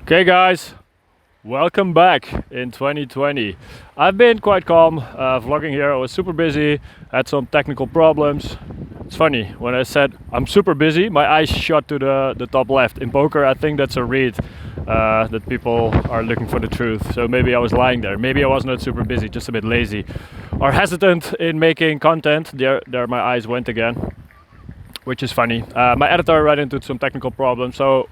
Okay guys, welcome back in 2020. I've been quite calm vlogging here. I was super busy, had some technical problems. It's funny, when I said I'm super busy, my eyes shot to the top left. In poker I think that's a read that people are looking for the truth. So maybe I was lying there. Maybe I was not super busy, just a bit lazy or hesitant in making content. There my eyes went again, which is funny. My editor ran into some technical problems, so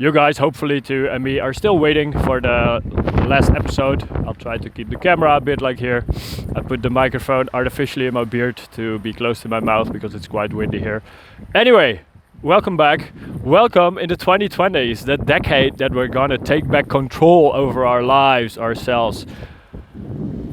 you guys hopefully too, and me are still waiting for the last episode. I'll try to keep the camera a bit like here. I put the microphone artificially in my beard to be close to my mouth because it's quite windy here. Anyway, welcome back. Welcome in the 2020s, the decade that we're gonna take back control over our lives, ourselves.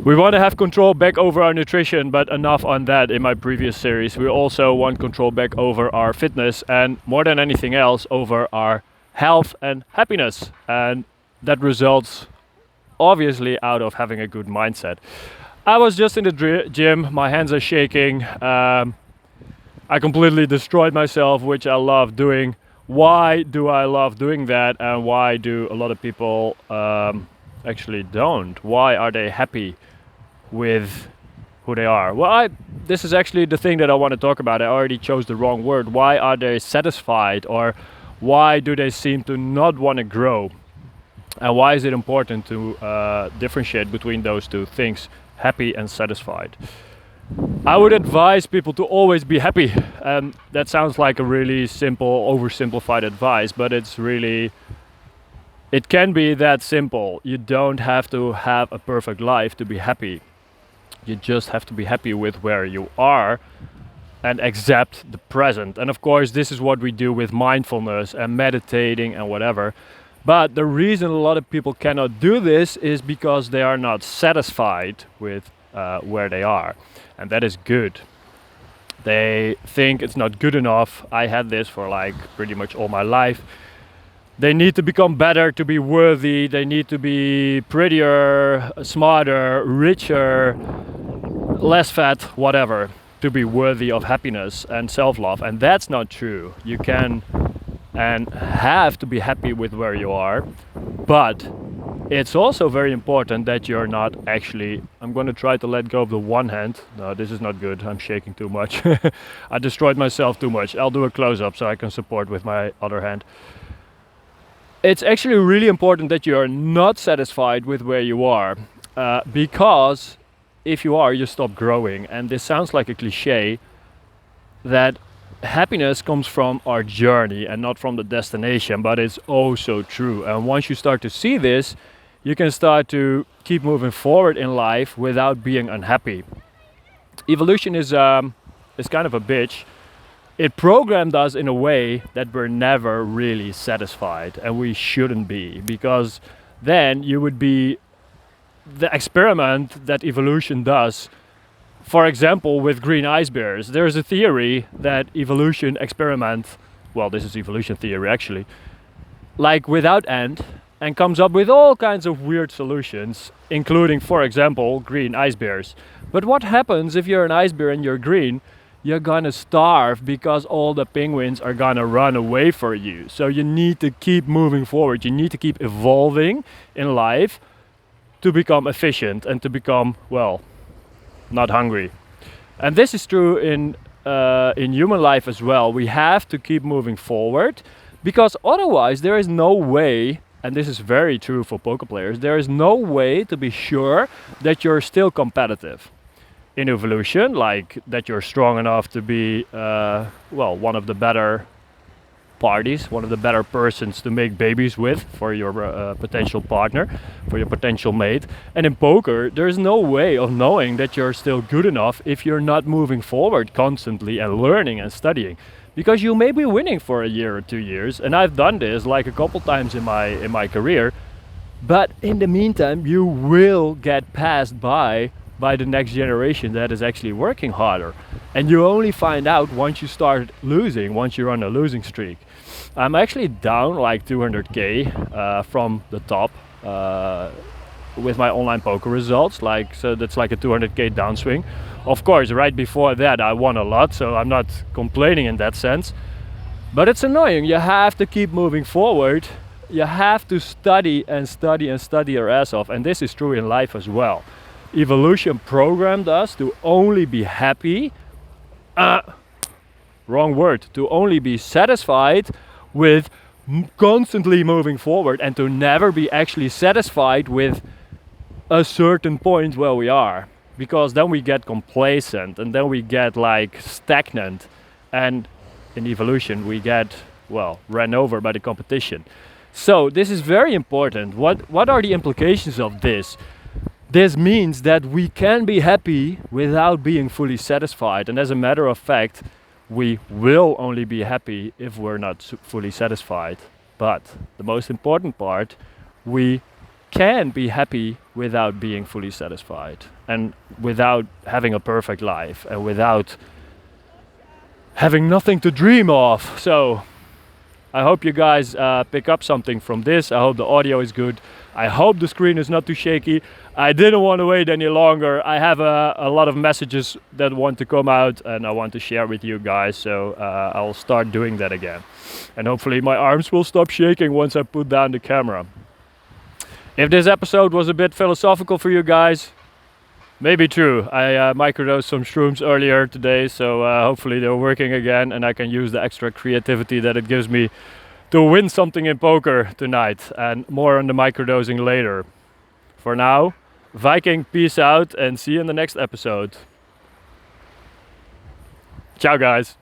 We want to have control back over our nutrition, but enough on that in my previous series. We also want control back over our fitness and more than anything else over our health and happiness. And that results obviously out of having a good mindset. I was just in the gym, my hands are shaking. I completely destroyed myself, which I love doing. Why do I love doing that, and why do a lot of people actually don't? Why are they happy with who they are? Well, this is actually the thing that I want to talk about. I already chose the wrong word. Why are they satisfied, or why do they seem to not want to grow? And why is it important to differentiate between those two things, happy and satisfied? I would advise people to always be happy. And that sounds like a really simple, oversimplified advice, but it can be that simple. You don't have to have a perfect life to be happy. You just have to be happy with where you are and accept the present. And of course, this is what we do with mindfulness and meditating and whatever. But the reason a lot of people cannot do this is because they are not satisfied with where they are. And that is good. They think it's not good enough. I had this for like pretty much all my life. They need to become better to be worthy. They need to be prettier, smarter, richer, less fat, whatever, to be worthy of happiness and self-love. And that's not true. You can and have to be happy with where you are, but it's also very important that you're not actually... I'm going to try to let go of the one hand. No, this is not good. I'm shaking too much. I destroyed myself too much. I'll do a close-up so I can support with my other hand. It's actually really important that you're not satisfied with where you are, because if you are, you stop growing. And this sounds like a cliche, that happiness comes from our journey and not from the destination, but it's oh so true. And once you start to see this, you can start to keep moving forward in life without being unhappy. Evolution is kind of a bitch. It programmed us in a way that we're never really satisfied, and we shouldn't be, because then you would be the experiment that evolution does. For example, with green ice bears, there's a theory that evolution experiment, well, this is evolution theory actually, like without end, and comes up with all kinds of weird solutions, including, for example, green ice bears. But what happens if you're an ice bear and you're green? You're gonna starve because all the penguins are gonna run away for you. So you need to keep moving forward. You need to keep evolving in life to become efficient and to become, well, not hungry. And this is true in human life as well. We have to keep moving forward, because otherwise there is no way, and this is very true for poker players, there is no way to be sure that you're still competitive. In evolution, like that you're strong enough to be, one of the better parties, one of the better persons to make babies with for your potential partner, for your potential mate. And in poker, there's no way of knowing that you're still good enough if you're not moving forward constantly and learning and studying. Because you may be winning for a year or 2 years, and I've done this like a couple times in my career, but in the meantime, you will get passed by the next generation that is actually working harder. And you only find out once you start losing, once you're on a losing streak. I'm actually down like 200k from the top with my online poker results, so that's like a 200k downswing. Of course, right before that I won a lot, so I'm not complaining in that sense. But it's annoying. You have to keep moving forward you have to study and study and study your ass off, and this is true in life as well. Evolution programmed us to only be happy, wrong word, to only be satisfied with constantly moving forward, and to never be actually satisfied with a certain point where we are, because then we get complacent and then we get like stagnant, and in evolution we get, well, ran over by the competition. So this is very important. What are the implications of this? This means that we can be happy without being fully satisfied, and as a matter of fact, we will only be happy if we're not fully satisfied. But the most important part, we can be happy without being fully satisfied, and without having a perfect life, and without having nothing to dream of. So I hope you guys pick up something from this. I hope the audio is good. I hope the screen is not too shaky. I didn't want to wait any longer. I have a lot of messages that want to come out and I want to share with you guys. So I'll start doing that again. And hopefully my arms will stop shaking once I put down the camera. If this episode was a bit philosophical for you guys, maybe true. I microdosed some shrooms earlier today, so hopefully they're working again and I can use the extra creativity that it gives me to win something in poker tonight, and more on the microdosing later. For now, Viking, peace out and see you in the next episode. Ciao guys.